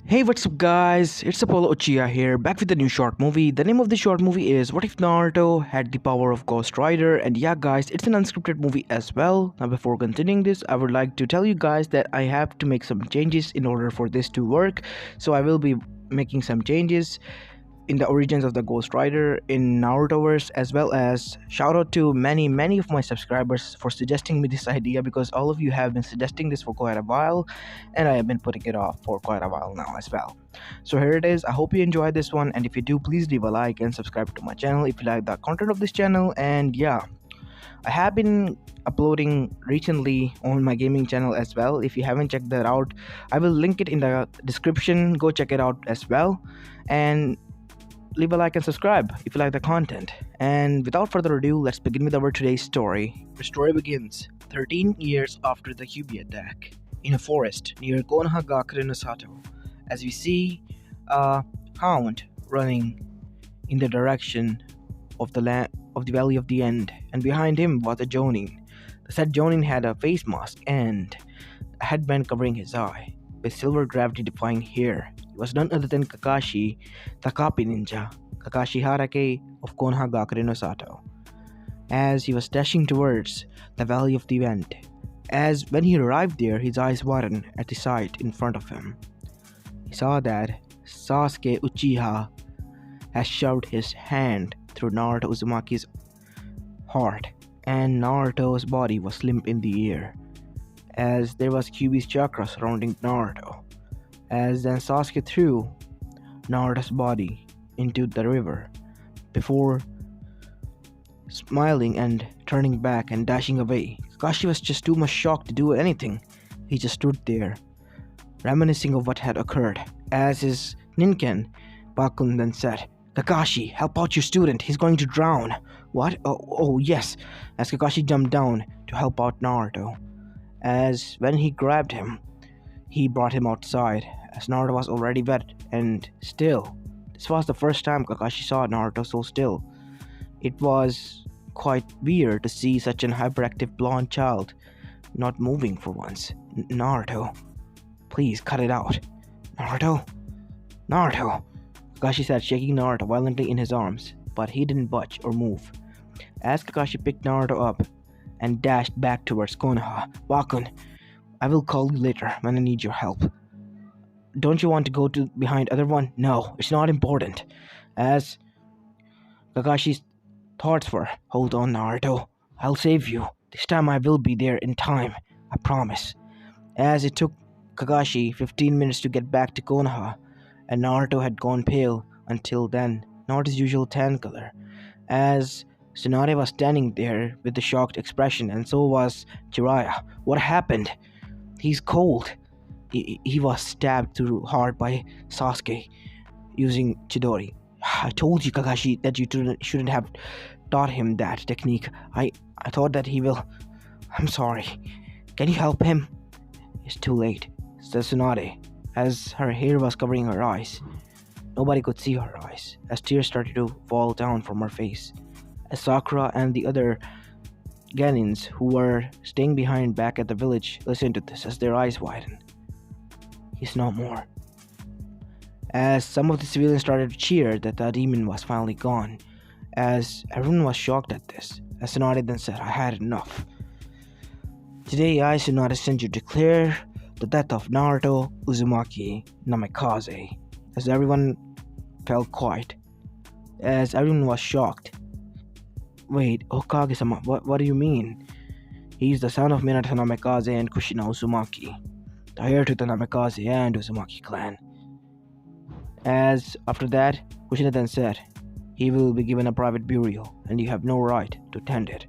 Hey, what's up, guys? It's Apollo Uchiha here, back with a new short movie. The name of the short movie is What If Naruto Had the Power of Ghost Rider? And yeah, guys, it's an unscripted movie as well. Now, before continuing this, I would like to tell you guys that I have to make some changes in order for this to work. So, I will be making some changes in the origins of the Ghost Rider in Narutoverse, as well as shout out to many of my subscribers for suggesting me this idea, because all of you have been suggesting this for quite a while and I have been putting it off for quite a while now as well. So here it is. I hope you enjoyed this one, and if you do, please leave a like and subscribe to my channel if you like the content of this channel. And yeah, I have been uploading recently on my gaming channel as well. If you haven't checked that out, I will link it in the description. Go check it out as well, and leave a like and subscribe if you like the content. And without further ado, let's begin with our today's story. The story begins 13 years after the Kyubi attack, in a forest near Konohagakure no Sato, as we see a hound running in the direction of the Valley of the End, and behind him was a Jonin. The said Jonin had a face mask and a headband covering his eye, with silver gravity defying hair. He was none other than Kakashi, the copy ninja, Kakashi Harake of Konohagakure no Sato, as he was dashing towards the Valley of the End. As when he arrived there, his eyes widened at the sight in front of him. He saw that Sasuke Uchiha had shoved his hand through Naruto Uzumaki's heart, and Naruto's body was limp in the air, as there was Kyubi's chakra surrounding Naruto. As then Sasuke threw Naruto's body into the river before smiling and turning back and dashing away. Kakashi was just too much shocked to do anything. He just stood there, reminiscing of what had occurred, as his Ninken Bakun then said, "Kakashi, help out your student, he's going to drown." What? Oh yes, as Kakashi jumped down to help out Naruto. As when he grabbed him, he brought him outside, as Naruto was already wet and still. This was the first time Kakashi saw Naruto so still. It was quite weird to see such an hyperactive blonde child not moving for once. Naruto, please cut it out. Naruto? Naruto! Kakashi said, shaking Naruto violently in his arms, but he didn't budge or move. As Kakashi picked Naruto up and dashed back towards Konoha, "Bakun, I will call you later when I need your help. Don't you want to go to behind other one?" "No, it's not important." As Kakashi's thoughts were, "Hold on, Naruto. I'll save you. This time I will be there in time. I promise." As it took Kakashi 15 minutes to get back to Konoha, and Naruto had gone pale until then, not his usual tan color, as Tsunade was standing there with a shocked expression, and so was Jiraiya. "What happened?" "He's cold. He was stabbed through hard by Sasuke using Chidori." "I told you, Kakashi, that you shouldn't have taught him that technique. I thought that he will. I'm sorry. Can you help him?" "It's too late," said Tsunade, as her hair was covering her eyes. Nobody could see her eyes, as tears started to fall down from her face. As Sakura and the other Genins who were staying behind back at the village listened to this, as their eyes widened. "He's no more." As some of the civilians started to cheer that the demon was finally gone, as everyone was shocked at this, as Tsunade then said, "I had enough. Today I, Tsunade, send you to declare the death of Naruto Uzumaki Namikaze." As everyone fell quiet, as everyone was shocked. "Wait, Hokage-sama, what do you mean?" "He's the son of Minato Namikaze and Kushina Uzumaki, the heir to the Namikaze and Uzumaki clan." As after that, Kushina then said, "He will be given a private burial, and you have no right to attend it."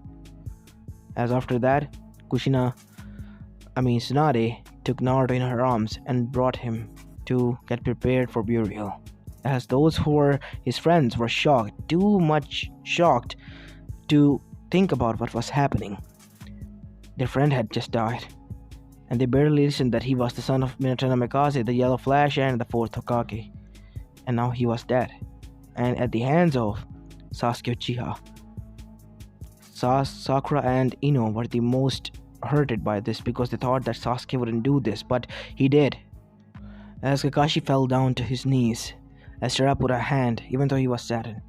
As after that, Tsunade took Naruto in her arms and brought him to get prepared for burial, as those who were his friends were shocked, too much shocked to think about what was happening. Their friend had just died, and they barely listened that he was the son of Minato Namikaze, the Yellow Flash, and the fourth Hokage, and now he was dead, and at the hands of Sasuke Uchiha. Sakura and Ino were the most hurted by this, because they thought that Sasuke wouldn't do this, but he did. as Kakashi fell down to his knees. As Jiraiya put a hand, even though he was saddened.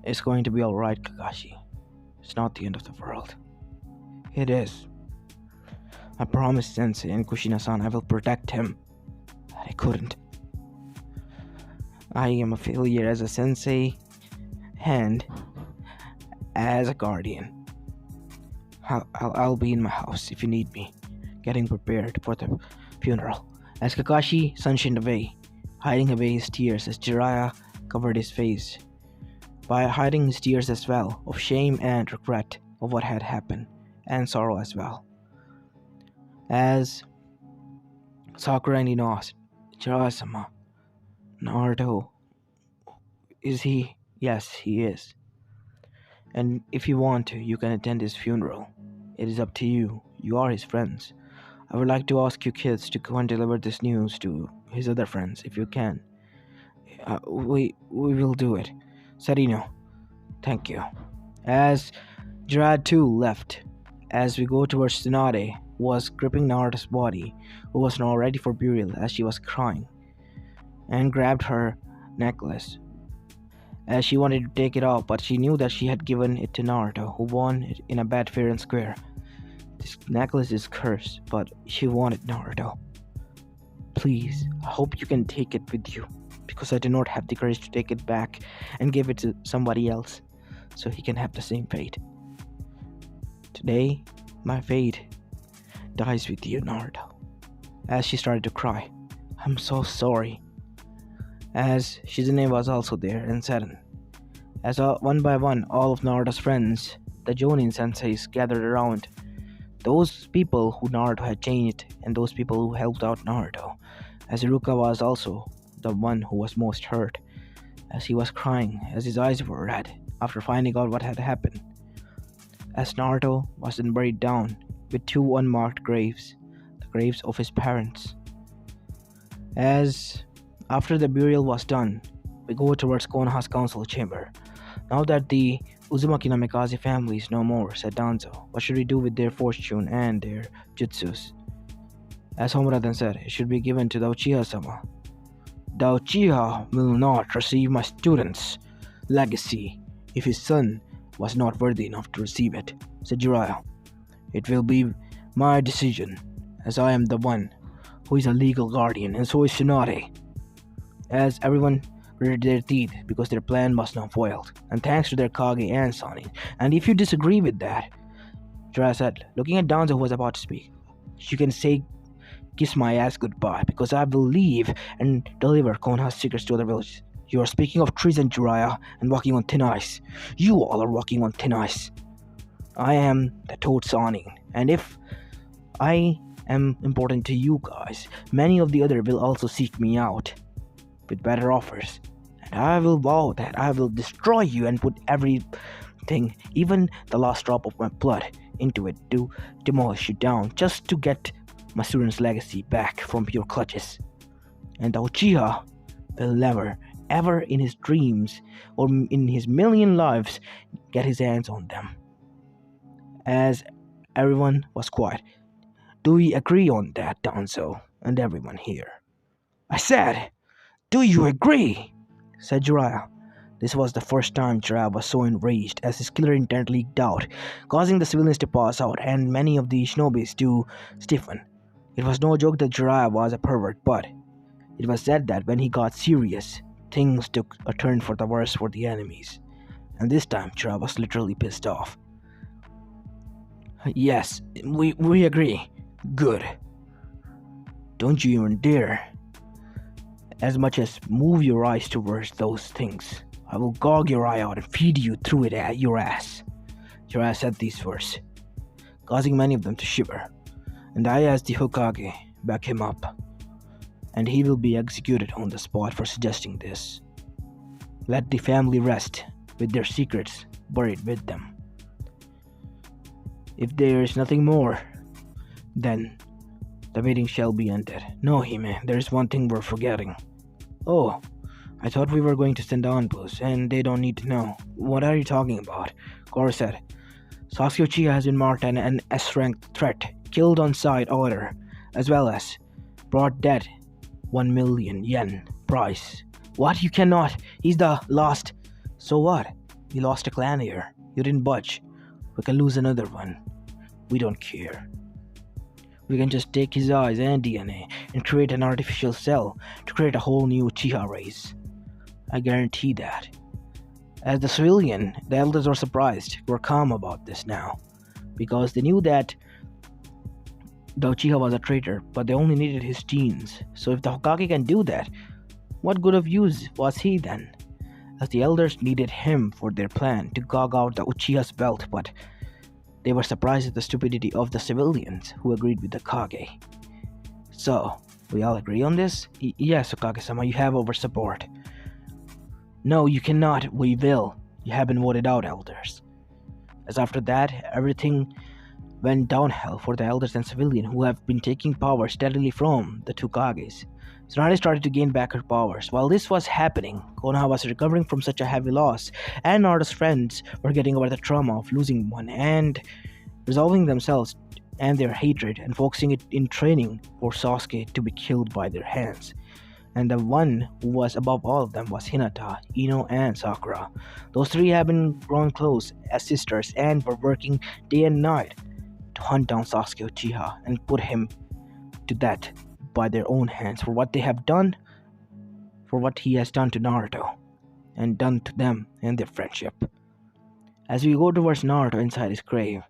It's going to be alright, Kakashi. It's not the end of the world. It is. I promised Sensei and Kushina-san I will protect him. But I couldn't. I am a failure as a sensei and as a guardian. I'll be in my house if you need me, getting prepared for the funeral. As Kakashi sunshined away, hiding away his tears as Jiraiya covered his face, by hiding his tears as well, of shame and regret of what had happened, and sorrow as well. As Sakura and Ino asked, Jiraiya-sama, Naruto, is he? Yes, he is. And if you want to, you can attend his funeral. It is up to you. You are his friends. I would like to ask you kids to go and deliver this news to his other friends, if you can. We will do it, said Ino. Thank you. As Jiraiya too left, as we go towards Tsunade, was gripping Naruto's body, who was now ready for burial as she was crying, and grabbed her necklace, as she wanted to take it off, but she knew that she had given it to Naruto, who won it in a bet fair and square. This necklace is cursed, but she wanted Naruto. Please, I hope you can take it with you, because I do not have the courage to take it back and give it to somebody else, so he can have the same fate. Today, my fate dies with you, Naruto. As she started to cry, I'm so sorry. As Shizune was also there and saddened. As one by one, all of Naruto's friends, the Jonin senseis, gathered around. Those people who Naruto had changed, and those people who helped out Naruto. As Iruka was also the one who was most hurt, as he was crying, as his eyes were red after finding out what had happened. As Naruto was then buried down with 2 unmarked graves, the graves of his parents. As after the burial was done, we go towards Konoha's council chamber. Now that the Uzumaki Namikaze family is no more, said Danzo, what should we do with their fortune and their jutsus? As Homura then said, it should be given to the Uchiha-sama. The Uchiha will not receive my student's legacy if his son was not worthy enough to receive it, said Jiraiya. It will be my decision, as I am the one who is a legal guardian, and so is Tsunade. As everyone gritted their teeth because their plan was now foiled, and thanks to their Kage and Sanin. And if you disagree with that, Jiraiya said, looking at Danzo who was about to speak, you can say kiss my ass goodbye, because I will leave and deliver Konoha's secrets to other villages. You are speaking of treason, Jiraiya, and walking on thin ice. You all are walking on thin ice. I am the Toad Sanin, and if I am important to you guys, many of the other will also seek me out with better offers, and I will vow that I will destroy you and put everything, even the last drop of my blood, into it to demolish you down, just to get my student's legacy back from your clutches. And the Uchiha will never, ever in his dreams or in his million lives get his hands on them. As everyone was quiet, do we agree on that, Danzo, and everyone here? I said, do you agree? Said Jiraiya. This was the first time Jiraiya was so enraged as his killer intent leaked out, causing the civilians to pass out and many of the shinobis to stiffen. It was no joke that Jiraiya was a pervert, but it was said that when he got serious, things took a turn for the worse for the enemies. And this time Jiraiya was literally pissed off. Yes, we agree. Good. Don't you even dare as much as move your eyes towards those things. I will gouge your eye out and feed you through it at your ass. Jiraiya said these words, causing many of them to shiver. And I, as the Hokage, back him up, and he will be executed on the spot for suggesting this. Let the family rest with their secrets buried with them. If there is nothing more, then the meeting shall be ended. No, Hime, there is one thing we're forgetting. Oh, I thought we were going to send envoys, and they don't need to know. What are you talking about? Koro said. Sasuke Uchiha has been marked an S-rank threat, killed on sight order, as well as brought dead 1 million yen price. What? You cannot. He's the last. So what? We lost a clan here. You didn't budge. We can lose another one. We don't care. We can just take his eyes and DNA and create an artificial cell to create a whole new Uchiha race. I guarantee that. As the civilian, the elders were surprised, were calm about this now, because they knew that the Uchiha was a traitor, but they only needed his genes. So if the Hokage can do that, what good of use was he then? As the elders needed him for their plan to gog out the Uchiha's belt, but they were surprised at the stupidity of the civilians who agreed with the Kage. So, we all agree on this? Yes, Hokage-sama, you have our support. No, you cannot. We will. You have been voted out, elders. As after that, everything went downhill for the elders and civilians who have been taking power steadily from the two Kages. Tsunade started to gain back her powers. While this was happening, Konoha was recovering from such a heavy loss, and Naruto's friends were getting over the trauma of losing one and resolving themselves and their hatred and focusing it in training for Sasuke to be killed by their hands. And the one who was above all of them was Hinata, Ino, and Sakura. Those three have been grown close as sisters and were working day and night to hunt down Sasuke Uchiha and put him to death by their own hands for what they have done, for what he has done to Naruto, and done to them and their friendship. As we go towards Naruto inside his grave,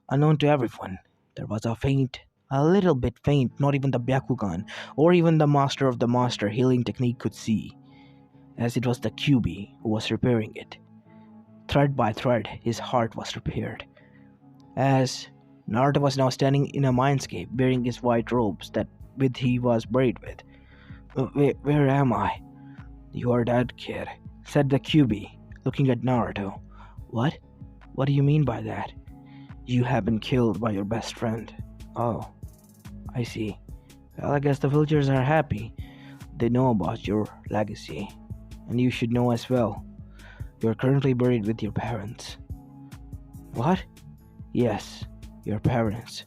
unknown to everyone, there was a little bit faint, not even the Byakugan, or even the Master of the Master healing technique could see, as it was the Kyuubi who was repairing it. Thread by thread, his heart was repaired. As Naruto was now standing in a mindscape, wearing his white robes that with he was buried with. Where am I? You are dead, kid, said the Kyuubi, looking at Naruto. What? What do you mean by that? You have been killed by your best friend. Oh, I see. Well, I guess the villagers are happy. They know about your legacy. And you should know as well. You are currently buried with your parents. What? Yes, your parents.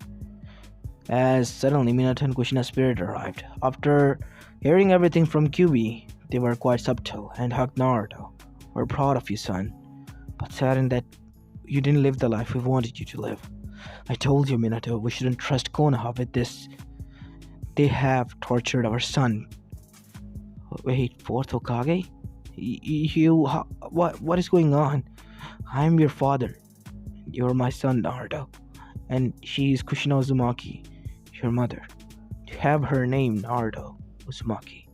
As suddenly Minato and Kushina's spirit arrived. After hearing everything from Kyuubi, they were quite subtle and hugged Naruto. We're proud of you, son, but saddened that you didn't live the life we wanted you to live. I told you, Minato, we shouldn't trust Konoha with this. They have tortured our son. Wait, fourth Hokage? What is going on? I am your father. You're my son, Naruto. And she is Kushina Uzumaki, your mother. You have her name, Naruto Uzumaki.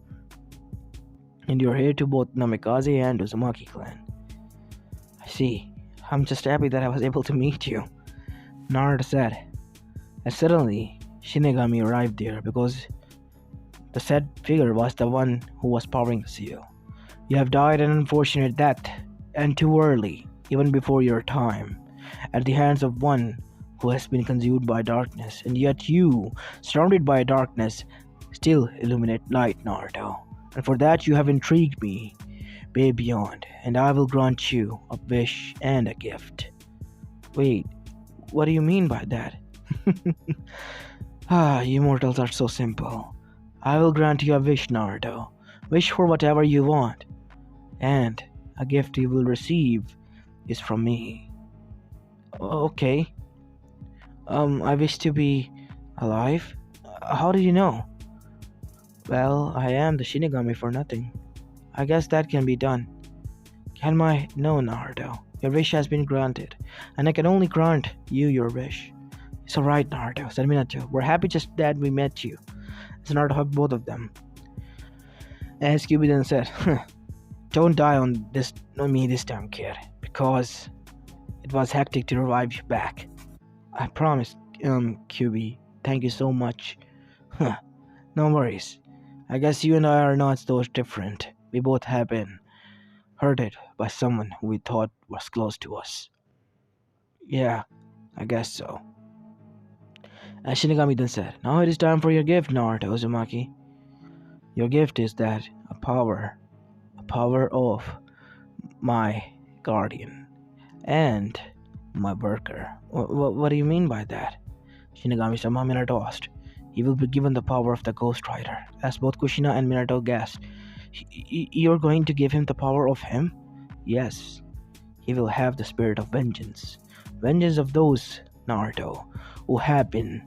And you're heir to both Namikaze and Uzumaki clan. I see. I'm just happy that I was able to meet you, Naruto said. And suddenly, Shinigami arrived there because the said figure was the one who was powering the seal. You have died an unfortunate death, and too early, even before your time, at the hands of one who has been consumed by darkness, and yet you, surrounded by darkness, still illuminate light, Naruto. And for that you have intrigued me, way beyond, and I will grant you a wish and a gift. Wait, what do you mean by that? You mortals are so simple. I will grant you a wish, Naruto. Wish for whatever you want. And a gift you will receive is from me. Okay. I wish to be alive? How do you know? Well, I am the Shinigami for nothing. I guess that can be done. No, Naruto. Your wish has been granted, and I can only grant you your wish. It's alright, Naruto, said Minato. We're happy just that we met you. As Naruto hugged both of them. As Kyuubi then said, don't die on me this time, kid, because it was hectic to revive you back. I promise, Kyuubi. Thank you so much. No worries. I guess you and I are not so different. We both have been hurted by someone who we thought was close to us. Yeah, I guess so. As Shinigami then said, now it is time for your gift, Naruto Uzumaki. Your gift is that a power of my guardian and my worker. What do you mean by that? Shinigami-sama, Minato asked. he will be given the power of the Ghost Rider. As both Kushina and Minato gasped, You're going to give him the power of him? Yes, he will have the spirit of vengeance. Vengeance of those, Naruto, who have been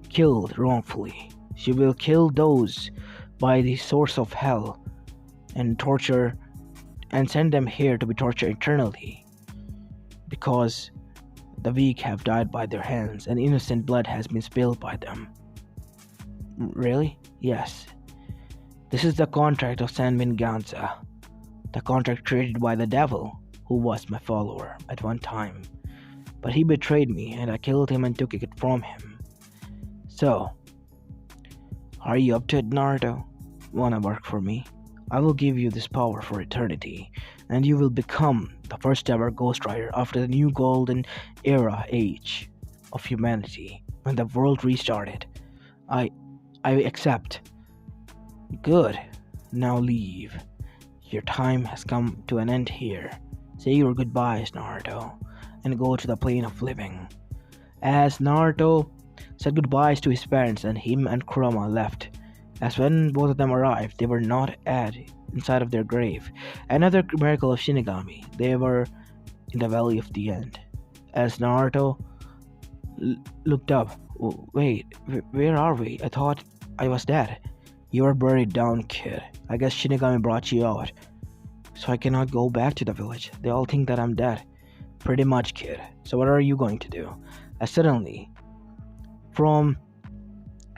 killed wrongfully. She will kill those by the source of hell and torture and send them here to be tortured eternally because the weak have died by their hands and innocent blood has been spilled by them. Really? Yes. This is the contract of Sanmin Ganza, the contract created by the devil, who was my follower at one time. But he betrayed me and I killed him and took it from him. So, are you up to it, Naruto? Wanna work for me? I will give you this power for eternity, and you will become the first ever Ghost Rider after the new golden era age of humanity when the world restarted. I accept. Good. Now leave. Your time has come to an end here. Say your goodbyes, Naruto, and go to the plane of living. As Naruto said goodbyes to his parents, and him and Kurama left. As when both of them arrived, they were not inside of their grave. Another miracle of Shinigami. They were in the Valley of the End. As Naruto looked up, wait, where are we? I thought I was dead. You are buried down, kid. I guess Shinigami brought you out. So I cannot go back to the village. They all think that I'm dead. Pretty much, kid. So what are you going to do? As suddenly, from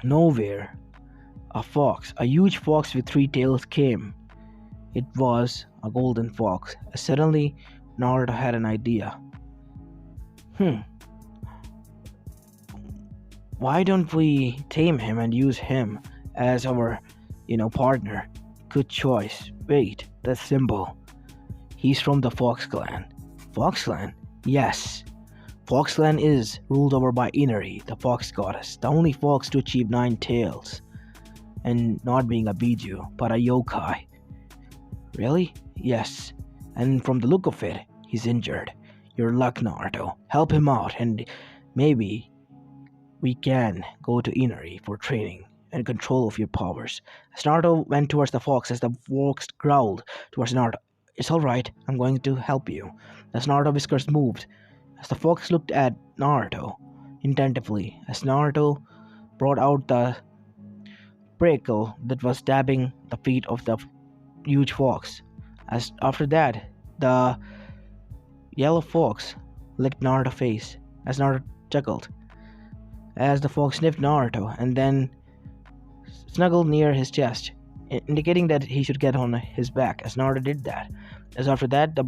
nowhere, a huge fox with 3 tails came. It was a golden fox. Suddenly, Naruto had an idea. Why don't we tame him and use him as our, partner? Good choice. Wait, that's simple. He's from the Fox Clan. Fox Clan? Yes. Fox Clan is ruled over by Inari, the fox goddess, the only fox to achieve 9 tails. And not being a Biju, but a yokai. Really? Yes. And from the look of it, he's injured. Your luck, Naruto. Help him out, and maybe we can go to Inari for training and control of your powers. As Naruto went towards the fox, as the fox growled towards Naruto, It's alright, I'm going to help you. As Naruto's whiskers moved, as the fox looked at Naruto attentively, as Naruto brought out the prickle that was stabbing the feet of the huge fox. As after that, the yellow fox licked Naruto's face as Naruto chuckled. As the fox sniffed Naruto and then snuggled near his chest, indicating that he should get on his back. As Naruto did that, as after that, the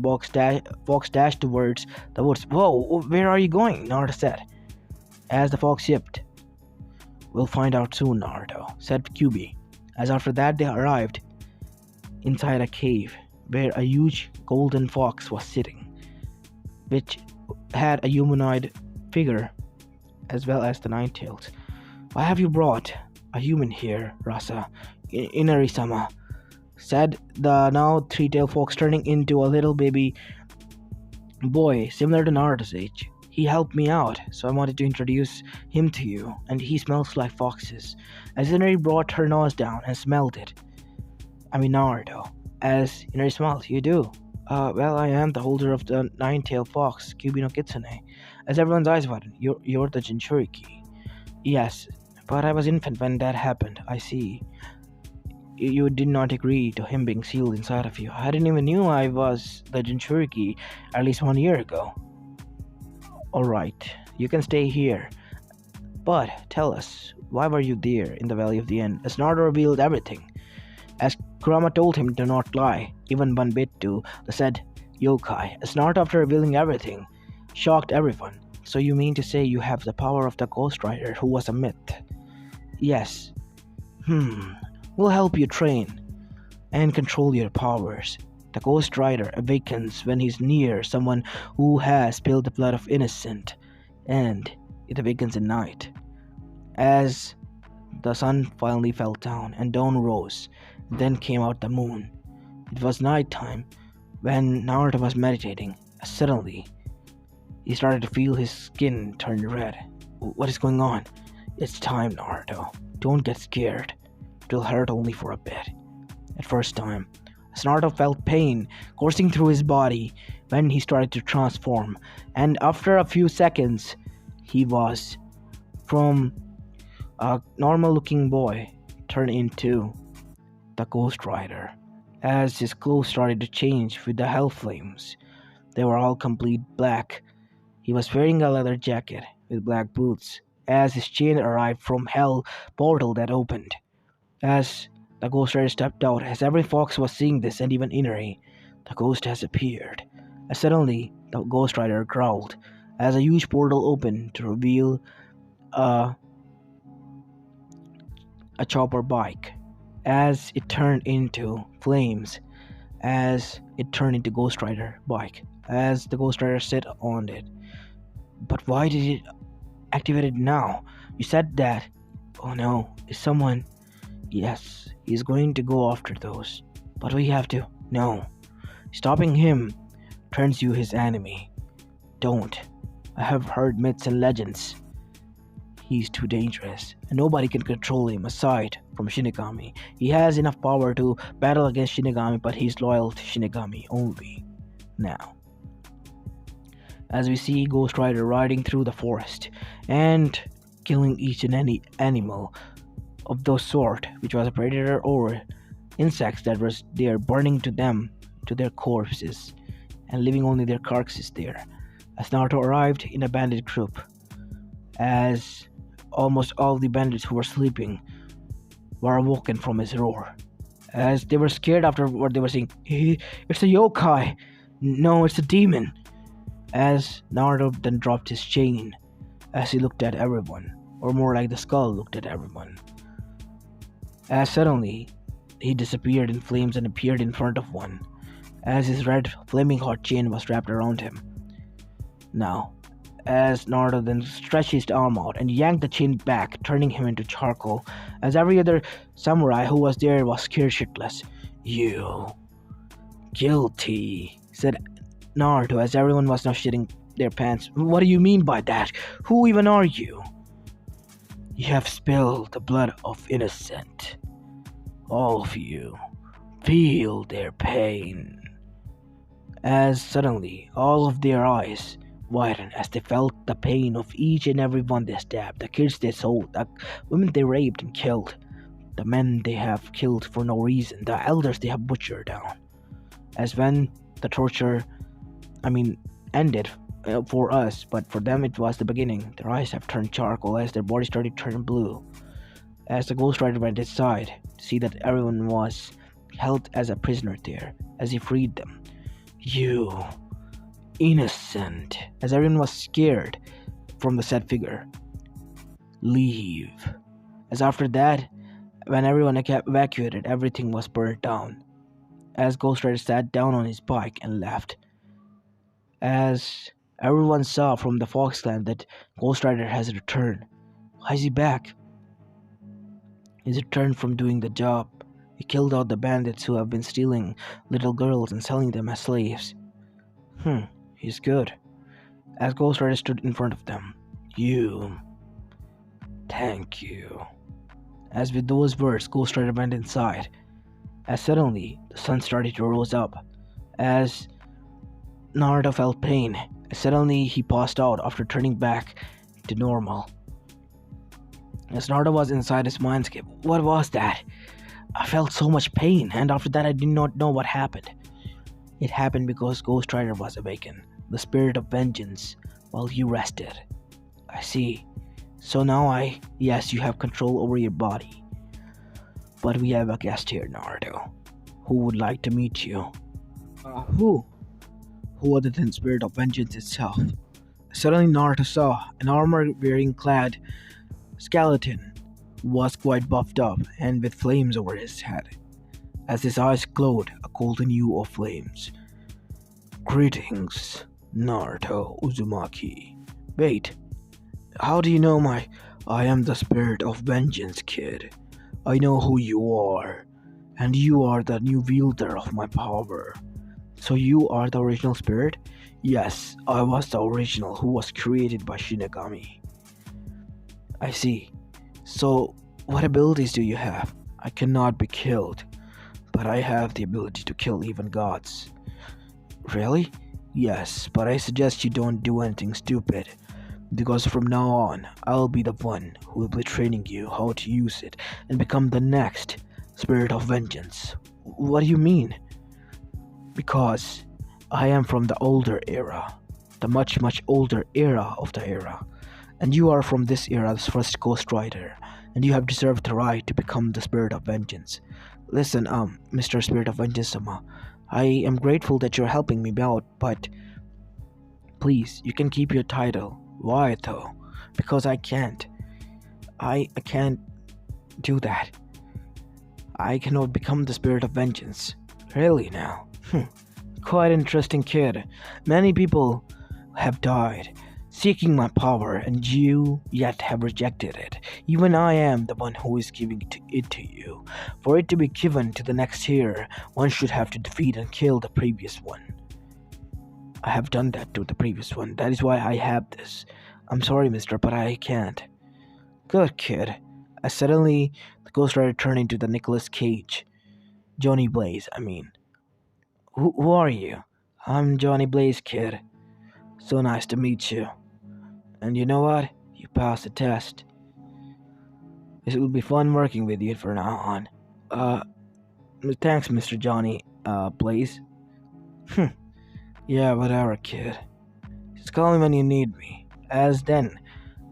fox dashed towards the woods. Whoa, where are you going? Naruto said. As the fox yipped. We'll find out soon, Naruto, said Kyuubi. As after that, they arrived inside a cave where a huge golden fox was sitting, which had a humanoid figure as well as the 9 tails. Why have you brought a human here, Rasa? Inari-sama, said the now 3-tailed fox, turning into a little baby boy similar to Naruto's age. He helped me out, so I wanted to introduce him to you, and he smells like foxes. As Inari brought her nose down and smelled it. Naruto. As Inari smiled, you do. Well, I am the holder of the 9-tailed fox, Kyuubi no Kitsune. As everyone's eyes widened, you're the Jinchuriki. Yes, but I was infant when that happened, I see. You did not agree to him being sealed inside of you. I didn't even knew I was the Jinchuriki at least 1 year ago. Alright, you can stay here. But tell us, why were you there in the Valley of the End? As Naruto revealed everything. As Kurama told him to not lie, even one bit to the said yokai. As Naruto, after revealing everything, shocked everyone. So you mean to say you have the power of the Ghost Rider who was a myth? Yes. We'll help you train and control your powers. The Ghost Rider awakens when he's near someone who has spilled the blood of innocent, and it awakens at night. As the sun finally fell down and dawn rose, then came out the moon. It was nighttime when Naruto was meditating. Suddenly, he started to feel his skin turn red. What is going on? It's time, Naruto. Don't get scared. It'll hurt only for a bit. At first time, as Naruto felt pain coursing through his body when he started to transform, and after a few seconds, he was from a normal looking boy turned into the Ghost Rider. As his clothes started to change with the hell flames, they were all complete black. He was wearing a leather jacket with black boots as his chain arrived from hell portal that opened. As the Ghost Rider stepped out, as every fox was seeing this and even Inari, the ghost has appeared. As suddenly the Ghost Rider growled as a huge portal opened to reveal a, a chopper bike as it turned into flames, as it turned into Ghost Rider bike, as the Ghost Rider sat on it. But why did it activate it now? You said that. Oh no, is someone? Yes, he's going to go after those. But we have to. No. Stopping him turns you his enemy. Don't. I have heard myths and legends. He's too dangerous, and nobody can control him aside from Shinigami. He has enough power to battle against Shinigami, but he's loyal to Shinigami only. Now, as we see Ghost Rider riding through the forest and killing each and any animal of those sort, which was a predator or insects that was there, burning to them to their corpses and leaving only their carcasses there. As Naruto arrived in a bandit group, as almost all the bandits who were sleeping were awoken from his roar, as they were scared after what they were saying. It's a yokai. No, it's a demon. As Naruto then dropped his chain, as he looked at everyone, or more like the skull looked at everyone. As suddenly he disappeared in flames and appeared in front of one, as his red flaming hot chain was wrapped around him. Now, as Naruto then stretched his arm out and yanked the chain back, turning him into charcoal, as every other samurai who was there was scared shitless. You guilty, said Naruto, as everyone was now shitting their pants. What do you mean by that? Who even are you? You have spilled the blood of innocent. All of you. Feel their pain. As suddenly all of their eyes widened as they felt the pain of each and every one they stabbed, the kids they sold, the women they raped and killed, the men they have killed for no reason, the elders they have butchered down. As when the torture, ended for us, but for them it was the beginning. Their eyes have turned charcoal as their bodies started to turn blue. As the Ghost Rider went inside to see that everyone was held as a prisoner there, as he freed them. You innocent, as everyone was scared from the said figure. Leave. As after that, when everyone evacuated, everything was burned down. As Ghost Rider sat down on his bike and left. As everyone saw from the Fox Clan that Ghost Rider has returned. Why is he back? He's returned from doing the job. He killed all the bandits who have been stealing little girls and selling them as slaves. He's good. As Ghost Rider stood in front of them. You. Thank you. As with those words, Ghost Rider went inside. As suddenly, the sun started to rose up. As Naruto felt pain. As suddenly, he passed out after turning back to normal. As Naruto was inside his mindscape, what was that? I felt so much pain, and after that I did not know what happened. It happened because Ghost Rider was awakened, the spirit of vengeance, while you rested. I see. So now yes, you have control over your body. But we have a guest here, Naruto, who would like to meet you. Who? Who other than Spirit of Vengeance itself? Suddenly Naruto saw an armor-wearing clad skeleton who was quite buffed up and with flames over his head. As his eyes glowed a golden hue of flames. Greetings, Naruto Uzumaki. Wait, how do you know I am the Spirit of Vengeance, kid. I know who you are, and you are the new wielder of my power. So you are the original spirit? Yes, I was the original who was created by Shinigami. I see. So, what abilities do you have? I cannot be killed, but I have the ability to kill even gods. Really? Yes, but I suggest you don't do anything stupid, because from now on, I'll be the one who will be training you how to use it and become the next Spirit of Vengeance. What do you mean? Because I am from the older era, the much, much older era of the era, and you are from this era's first Ghost Rider, and you have deserved the right to become the Spirit of Vengeance. Listen, Mr. Spirit of Vengeance Sama, I am grateful that you're helping me out, but please, you can keep your title. Why though? Because I can't. I can't do that. I cannot become the Spirit of Vengeance. Really now? Quite interesting, kid. Many people have died seeking my power, and you yet have rejected it. Even I am the one who is giving it to you. For it to be given to the next heir, one should have to defeat and kill the previous one. I have done that to the previous one. That is why I have this. I'm sorry, mister, but I can't. Good kid. As suddenly, the Ghost Rider turned into the Nicolas Cage. Johnny Blaze, I mean. Who are you? I'm Johnny Blaze, kid. So nice to meet you. And you know what? You passed the test. It will be fun working with you from now on. Thanks, Mr. Johnny, Blaze. Yeah, whatever, kid. Just call me when you need me. As then,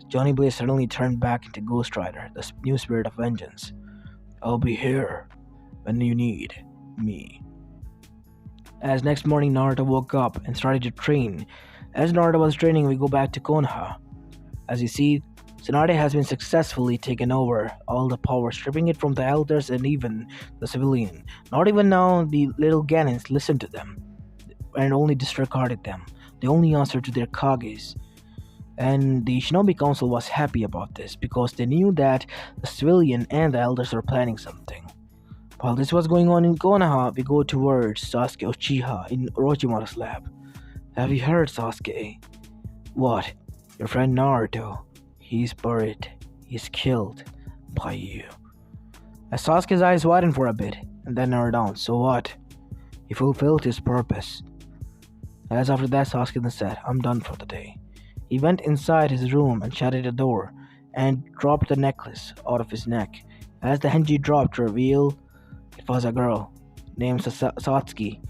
Johnny Blaze suddenly turned back into Ghost Rider, the new Spirit of Vengeance. I'll be here when you need me. As next morning, Naruto woke up and started to train. As Naruto was training, we go back to Konoha. As you see, Tsunade has been successfully taken over all the power, stripping it from the elders and even the civilian. Not even now the little Ganons listened to them and only disregarded them. They only answered to their Kages. And the Shinobi Council was happy about this because they knew that the civilian and the elders were planning something. While this was going on in Konoha, we go towards Sasuke Uchiha in Orochimaru's lab. Have you heard, Sasuke? What? Your friend Naruto. He's buried. He's killed by you. As Sasuke's eyes widened for a bit and then narrowed down. So what? He fulfilled his purpose. As after that, Sasuke then said, I'm done for the day. He went inside his room and shut the door and dropped the necklace out of his neck. As the Henji dropped to reveal, it was a girl named Satsuki.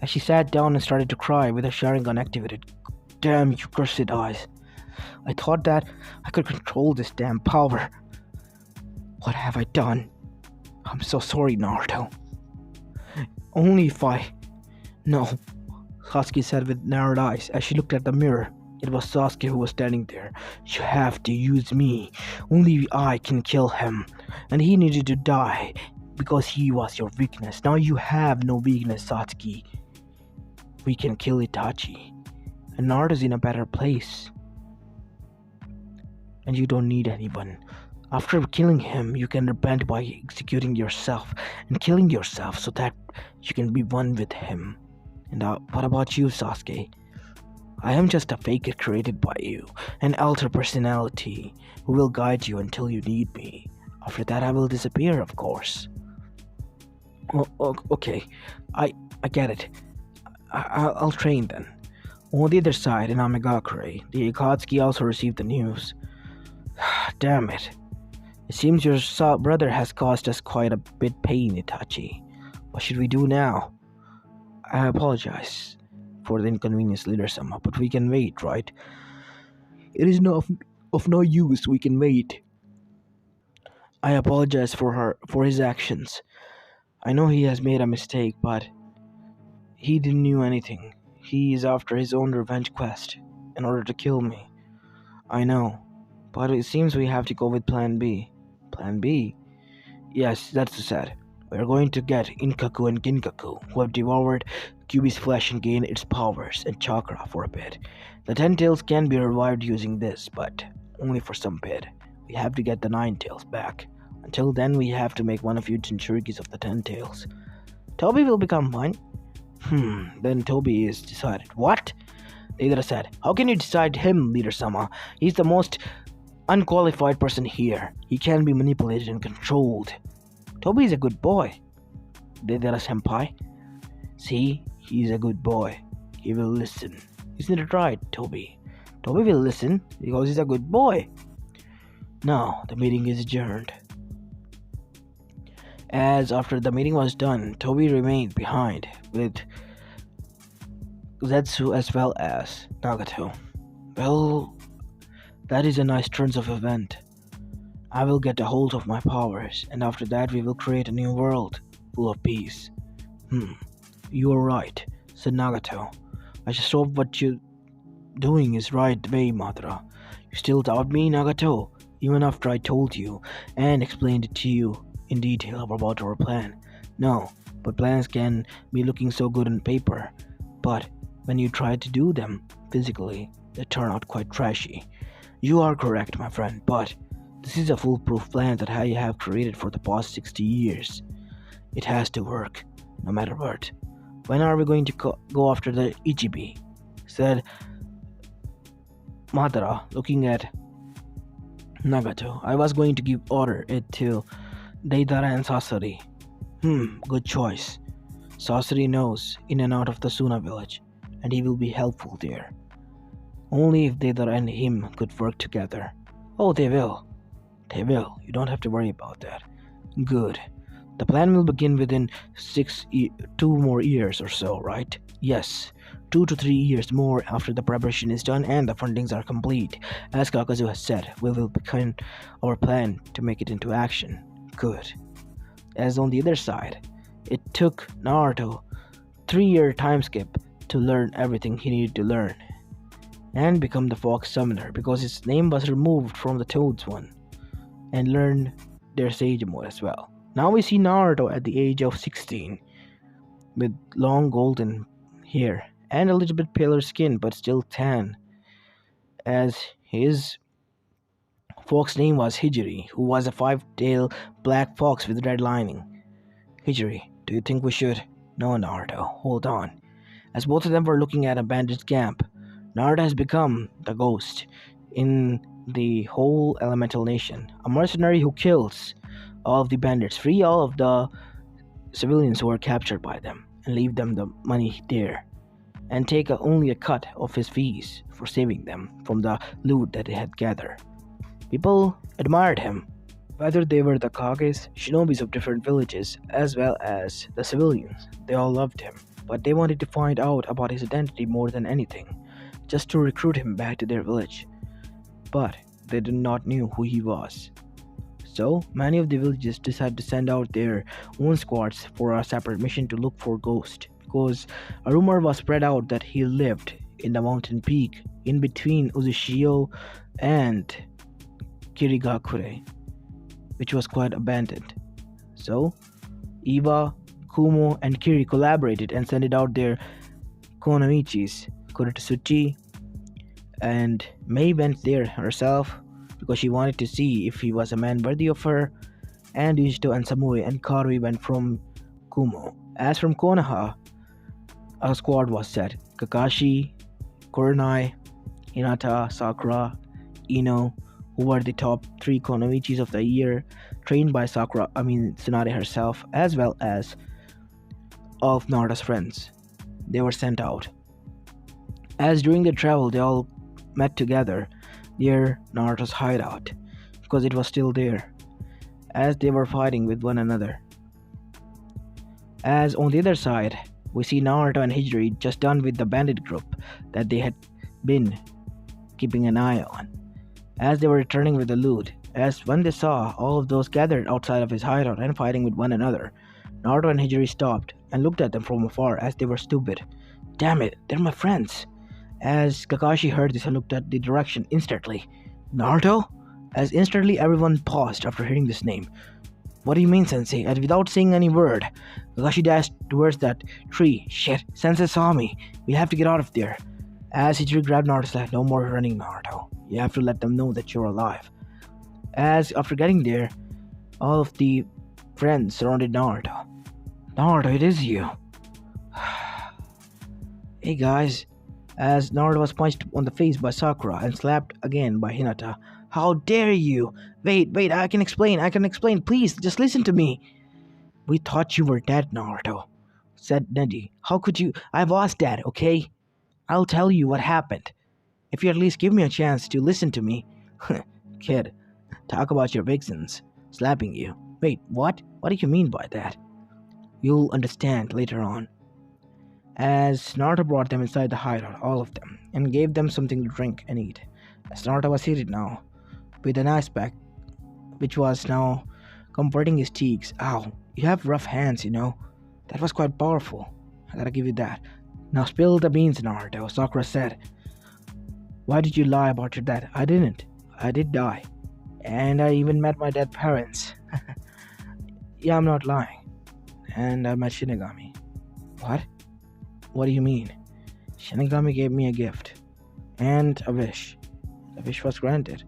As she sat down and started to cry with her Sharingan activated. Damn you cursed eyes. I thought that I could control this damn power. What have I done? I'm so sorry, Naruto. Only if I... No, Sasuke said with narrowed eyes as she looked at the mirror. It was Sasuke who was standing there. You have to use me. Only I can kill him. And he needed to die because he was your weakness. Now you have no weakness, Satsuki. We can kill Itachi. And Naruto's in a better place. And you don't need anyone. After killing him, you can repent by executing yourself and killing yourself so that you can be one with him. And what about you, Sasuke? I am just a faker created by you, an alter personality who will guide you until you need me. After that, I will disappear, of course. Okay, I get it. I'll train then. On the other side, in Amigakure, the Akatsuki also received the news. Damn it. It seems your brother has caused us quite a bit pain, Itachi. What should we do now? I apologize for the inconvenience, Leader-sama, but we can wait, right? It is of no use, we can wait. I apologize for his actions. I know he has made a mistake, but he didn't know anything. He is after his own revenge quest in order to kill me. I know, but it seems we have to go with Plan B. Plan B? Yes, that's the set. We're going to get Inkaku and Ginkaku, who have devoured Kyuubi's flesh and gained its powers and chakra for a bit. The 10 tails can be revived using this, but only for some bit. We have to get the 9 tails back. Until then, we have to make one of you Jinchurikis of the 10 tails. Toby will become one? Then Toby is decided. What? Leader said, how can you decide him, Leader-sama? He's the most unqualified person here. He can be manipulated and controlled. Toby is a good boy. Deidara senpai. See, he's a good boy. He will listen. Isn't it right, Toby? Toby will listen because he's a good boy. Now, the meeting is adjourned. As after the meeting was done, Toby remained behind with Zetsu as well as Nagato. Well, that is a nice turn of event. I will get a hold of my powers, and after that we will create a new world full of peace. You are right, said Nagato. I just hope what you're doing is right way, Madara. You still doubt me, Nagato, even after I told you and explained it to you in detail about our plan. No, but plans can be looking so good on paper, but when you try to do them physically, they turn out quite trashy. You are correct, my friend, but this is a foolproof plan that I have created for the past 60 years. It has to work, no matter what. When are we going to go after the Ichibi? Said Madara, looking at Nagato. I was going to give it to Deidara and Sasori. Good choice. Sasori knows in and out of the Suna village, and he will be helpful there. Only if Deidara and him could work together. Oh, they will. They will. You don't have to worry about that. Good. The plan will begin within 2 more years or so, right? Yes. 2 to 3 years more after the preparation is done and the fundings are complete. As Kakazu has said, we will begin our plan to make it into action. Good. As on the other side, it took Naruto 3-year time skip to learn everything he needed to learn and become the Fox Summoner because his name was removed from the Toads one and learn their Sage mode as well. Now we see Naruto at the age of 16 with long golden hair and a little bit paler skin but still tan, as his fox name was Hijiri, who was a 5-tailed black fox with red lining. Hijiri, do you think we should? No, Naruto, hold on. As both of them were looking at a bandit camp, Naruto has become the ghost in the whole elemental nation, a mercenary who kills all of the bandits, free all of the civilians who are captured by them, and leave them the money there, and take only a cut of his fees for saving them from the loot that they had gathered. People admired him, whether they were the Kages, shinobis of different villages, as well as the civilians. They all loved him, but they wanted to find out about his identity more than anything, just to recruit him back to their village. But they did not know who he was. So many of the villages decided to send out their own squads for a separate mission to look for Ghost, because a rumor was spread out that he lived in the mountain peak in between Uchiha and Kirigakure, which was quite abandoned. So Iwa, Kumo, and Kiri collaborated and sent out their Konomichis, Kuretsuchi, and Mei went there herself because she wanted to see if he was a man worthy of her, and Yujito and Samui and Karui went from Kumo. As from Konoha, a squad was set. Kakashi, Kurenai, Hinata, Sakura, Ino, who were the top 3 Konomichis of the year, trained by Tsunade herself, as well as all of Naruto's friends. They were sent out. As during their travel, they all met together near Naruto's hideout, because it was still there, as they were fighting with one another. As on the other side, we see Naruto and Hijiri just done with the bandit group that they had been keeping an eye on, as they were returning with the loot. As when they saw all of those gathered outside of his hideout and fighting with one another, Naruto and Hijiri stopped and looked at them from afar as they were stupid. Damn it, they're my friends. As Kakashi heard this and looked at the direction instantly. Naruto? As instantly everyone paused after hearing this name. What do you mean, Sensei? And without saying any word, Kakashi dashed towards that tree. Shit, Sensei saw me. We have to get out of there. As Hijiri grabbed Naruto's leg, no more running, Naruto. You have to let them know that you're alive. As after getting there, all of the friends surrounded Naruto. Naruto, it is you. Hey guys. As Naruto was punched on the face by Sakura and slapped again by Hinata, How dare you? Wait, I can explain. Please, just listen to me. We thought you were dead, Naruto, said Neji. How could you? I was dead, okay? I'll tell you what happened. If you at least give me a chance to listen to me. Kid, talk about your vixens slapping you. Wait, what? What do you mean by that? You'll understand later on. As Naruto brought them inside the hideout, all of them, and gave them something to drink and eat. As Naruto was seated now, with an ice pack, which was now comforting his cheeks. Ow, you have rough hands, you know. That was quite powerful. I gotta give you that. Now spill the beans, Naruto, Sakura said. Why did you lie about your dad? I didn't. I did die. And I even met my dead parents. Yeah, I'm not lying. And I met Shinigami. What? What do you mean? Shinigami gave me a gift. And a wish. The wish was granted.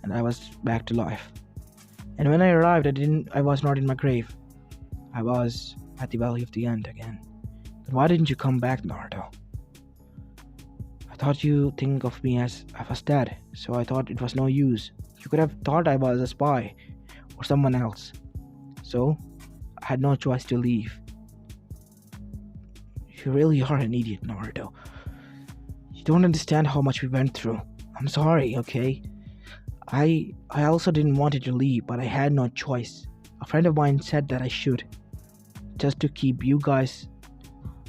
And I was back to life. And when I arrived, I was not in my grave. I was at the Valley of the End again. Then why didn't you come back, Naruto? I thought you think of me as I was dead, so I thought it was no use. You could have thought I was a spy or someone else. So I had no choice to leave. You really are an idiot, Naruto. You don't understand how much we went through. I'm sorry, okay? I also didn't want you to leave, but I had no choice. A friend of mine said that I should, just to keep you guys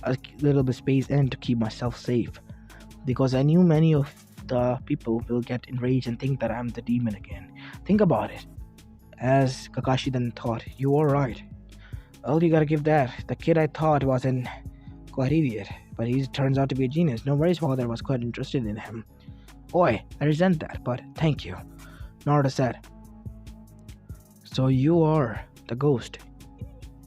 a little bit space and to keep myself safe. Because I knew many of the people will get enraged and think that I'm the demon again. Think about it. As Kakashi then thought, you were right. Well, you gotta give that. The kid I thought was an quite idiot, but he turns out to be a genius. No worries, father was quite interested in him. Oi, I resent that, but thank you, Naruto said. So you are the ghost.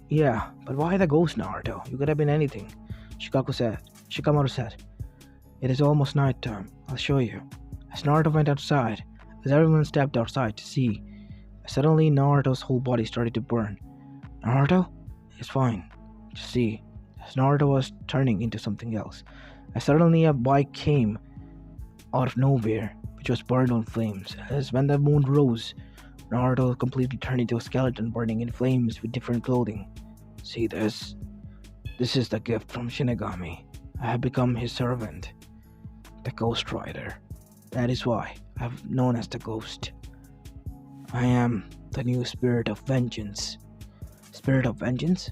Yeah, but why the ghost, Naruto? You could have been anything. Shikamaru said. It is almost night time. I'll show you. As Naruto went outside, as everyone stepped outside to see, suddenly Naruto's whole body started to burn. Naruto? It's fine. Just see. As Naruto was turning into something else, as suddenly a bike came out of nowhere, which was burned on flames. As when the moon rose, Naruto completely turned into a skeleton burning in flames with different clothing. See this? This is the gift from Shinigami. I have become his servant, the Ghost Rider. That is why I'm known as the Ghost. I am the new Spirit of Vengeance. Spirit of Vengeance?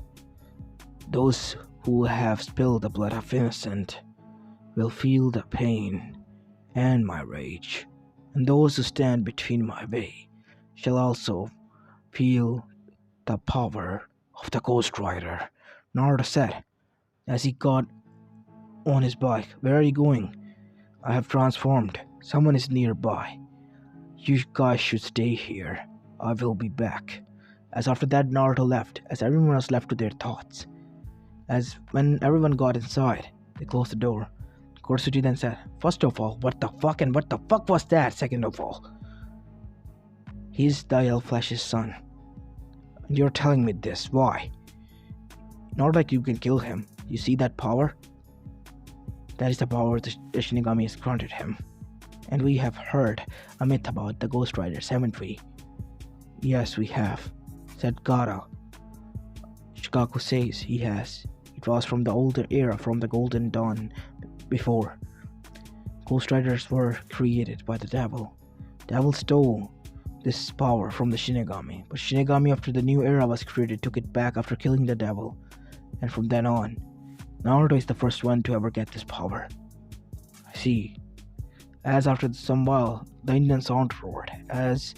Those who have spilled the blood of innocent will feel the pain and my rage, and those who stand between my way shall also feel the power of the Ghost Rider, Naruto said as he got on his bike. Where are you going? I have transformed. Someone is nearby. You guys should stay here. I will be back. As after that, Naruto left, as everyone was left to their thoughts. As when everyone got inside, they closed the door. Kursuji then said, first of all, what the fuck was that? Second of all, he's Dial Flash's son. And you're telling me this, why? Not like you can kill him. You see that power? That is the power the Shinigami has granted him. And we have heard a myth about the Ghost Riders, haven't we? Yes, we have, said Gaara. Shikaku says he has. It was from the older era, from the Golden Dawn before. Ghost Riders were created by the devil. Devil stole this power from the Shinigami, but Shinigami after the new era was created took it back after killing the devil. And from then on, Naruto is the first one to ever get this power. I see. As after some while, the Indian sound roared. As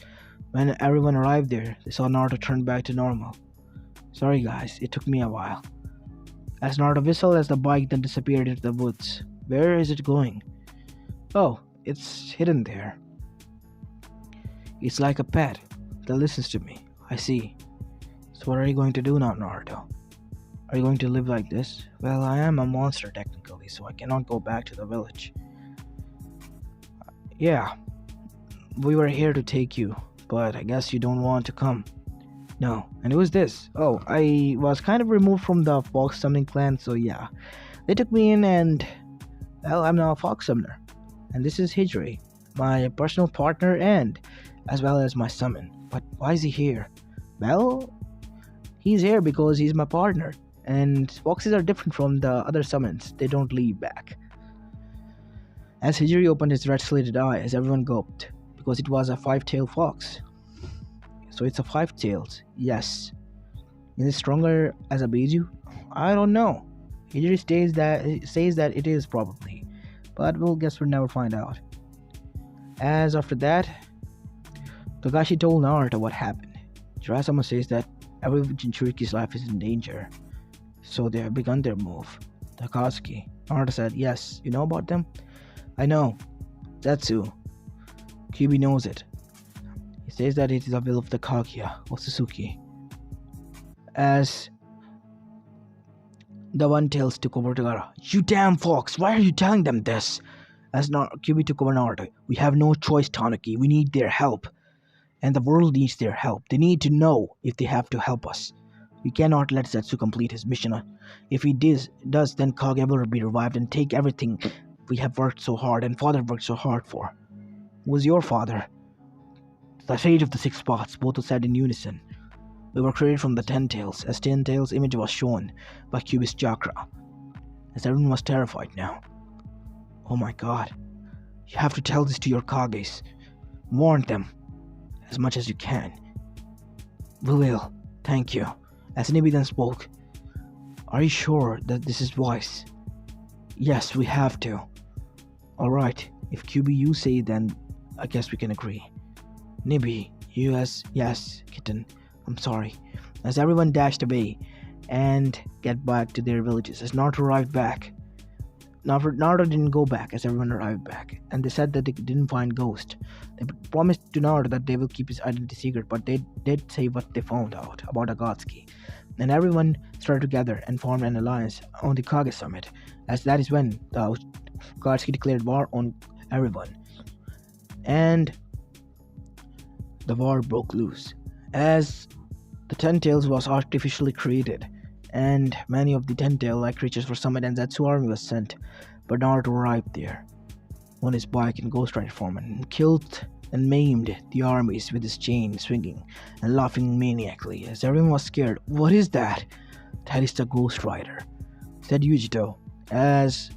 when everyone arrived there, they saw Naruto turn back to normal. Sorry guys, it took me a while. As Naruto whistled as the bike then disappeared into the woods. Where is it going? Oh, it's hidden there. It's like a pet that listens to me. I see. So what are you going to do now, Naruto? Are you going to live like this? Well, I am a monster technically, so I cannot go back to the village. Yeah, we were here to take you, but I guess you don't want to come. No, and who's this? Oh, I was kind of removed from the Fox Summoning clan, so yeah. They took me in and, well, I'm now a Fox Summoner. And this is Hijri, my personal partner and as well as my summon. But why is he here? Well, he's here because he's my partner. And foxes are different from the other summons. They don't leave back. As Hijiri opened his red-slated eyes, everyone gulped, because it was a five-tailed fox. So it's a five-tailed, yes. Is it stronger as a Biju? I don't know. Hijiri says that it is probably, but we'll never find out. As after that, Togashi told Naruto what happened. Jiraiya says that every Jinchuriki's life is in danger, so they have begun their move. The Akatsuki. Naruto said, yes, you know about them? I know. Zetsu. Kyuubi knows it. He says that it is a will of the Kaguya, or Suzuki. As the One Tails took over Tagara. You damn fox, why are you telling them this? As Kyuubi took over Naruto. We have no choice, Tanuki. We need their help. And the world needs their help. They need to know if they have to help us. We cannot let Zetsu complete his mission. If he does, then Kaguya will be revived and take everything we have worked so hard and father worked so hard for. Who was your father? The Sage of the Six Spots, both said in unison. We were created from the Ten Tails, as Ten Tails' image was shown by Kyuubi's chakra. As everyone was terrified now. Oh my god. You have to tell this to your Kages. Warn them. As much as you can. We will. Thank you. As Nibi then spoke. Are you sure that this is wise? Yes, we have to. Alright. If Kyuubi you say, then I guess we can agree. Nibi, yes, kitten. I'm sorry. As everyone dashed away and get back to their villages, as Naruto arrived back. Naruto didn't go back as everyone arrived back, and they said that they didn't find Ghost. They promised to Naruto that they will keep his identity secret, but they did say what they found out about Akatsuki. And everyone started together and formed an alliance on the Kage Summit, as that is when the Akatsuki declared war on everyone. And the war broke loose. As the Ten Tails was artificially created, and many of the Ten-Tail-like creatures were summoned and Zetsu army was sent, but Naruto arrived there on his bike in Ghost Rider form and killed and maimed the armies with his chain swinging and laughing maniacally as everyone was scared. What is that? That is the Ghost Rider, said Yujito, as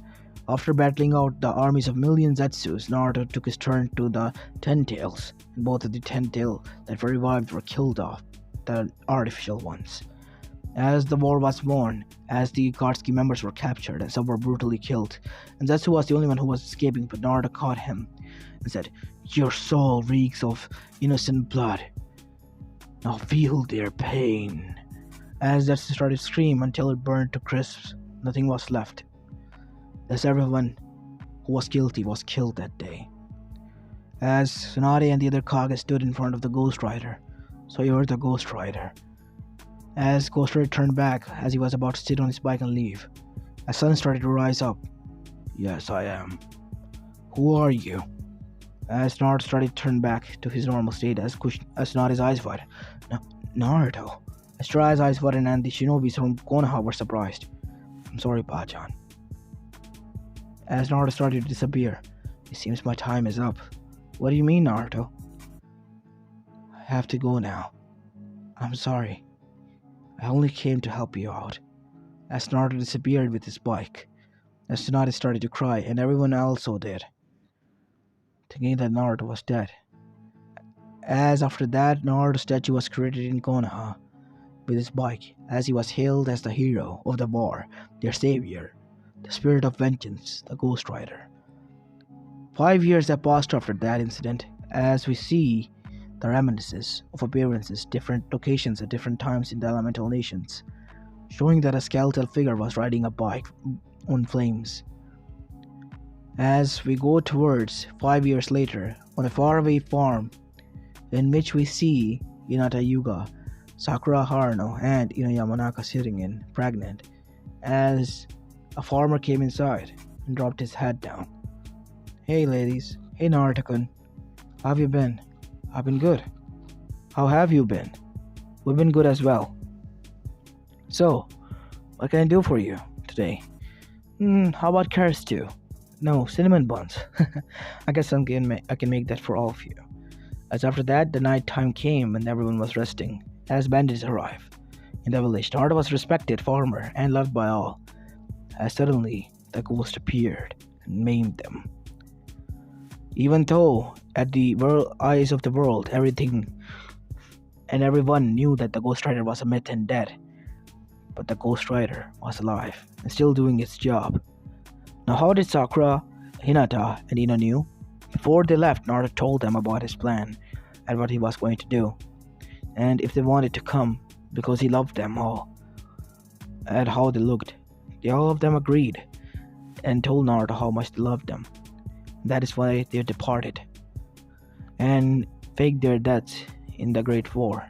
after battling out the armies of millions Zetsus, Naruto took his turn to the Ten-Tails, and both of the Ten-Tail that were revived were killed off, the artificial ones. As the war was won, as the Akatsuki members were captured and some were brutally killed, and Zetsu was the only one who was escaping, but Naruto caught him and said, your soul reeks of innocent blood. Now feel their pain. As Zetsu started to scream until it burned to crisps, nothing was left. As everyone who was guilty was killed that day. As Tsunade and the other Kage stood in front of the Ghost Rider, so you heard the Ghost Rider. As Ghost Rider turned back as he was about to sit on his bike and leave, a sun started to rise up. Yes, I am. Who are you? As Naruto started to turn back to his normal state as Tsunade's eyes widened. Naruto. As Jiraiya's eyes widened and the shinobis from Konoha were surprised. I'm sorry, Bachan. As Naruto started to disappear, it seems my time is up. What do you mean, Naruto? I have to go now. I'm sorry. I only came to help you out. As Naruto disappeared with his bike, as Tsunade started to cry, and everyone also did, thinking that Naruto was dead. As after that, Naruto's statue was created in Konoha with his bike, as he was hailed as the hero of the war, their savior, the spirit of vengeance, the Ghost Rider. 5 years have passed after that incident, as we see the reminiscences of appearances, different locations at different times in the elemental nations, showing that a skeletal figure was riding a bike on flames. As we go towards 5 years later, on a faraway farm, in which we see Hinata Yuga, Sakura Haruno, and Ino Yamanaka sitting in, pregnant, as a farmer came inside and dropped his head down. Hey ladies, hey Naruto-kun, how have you been? I've been good. How have you been? We've been good as well. So, what can I do for you today? How about carrot stew? No, cinnamon buns. I guess I can make that for all of you. As after that, the night time came and everyone was resting. As bandits arrived in the village, Naruto was respected farmer and loved by all. As suddenly the ghost appeared and maimed them. Even though at the eyes of the world, everything and everyone knew that the Ghost Rider was a myth and dead, but the Ghost Rider was alive and still doing its job. Now, how did Sakura, Hinata, and Ino knew? Before they left, Naruto told them about his plan and what he was going to do, and if they wanted to come because he loved them all and how they looked. All of them agreed and told Naruto how much they loved them. That is why they departed and faked their deaths in the Great War.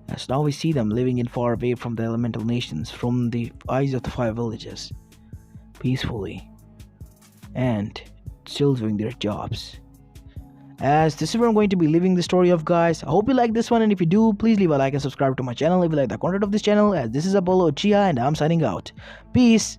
As now we see them living in far away from the elemental nations, from the eyes of the five villages, peacefully and still doing their jobs. As this is where I'm going to be leaving the story of, guys. I hope you like this one, and if you do, please leave a like and subscribe to my channel if you like the content of this channel, as this is Apollo Uchiha and I'm signing out. Peace.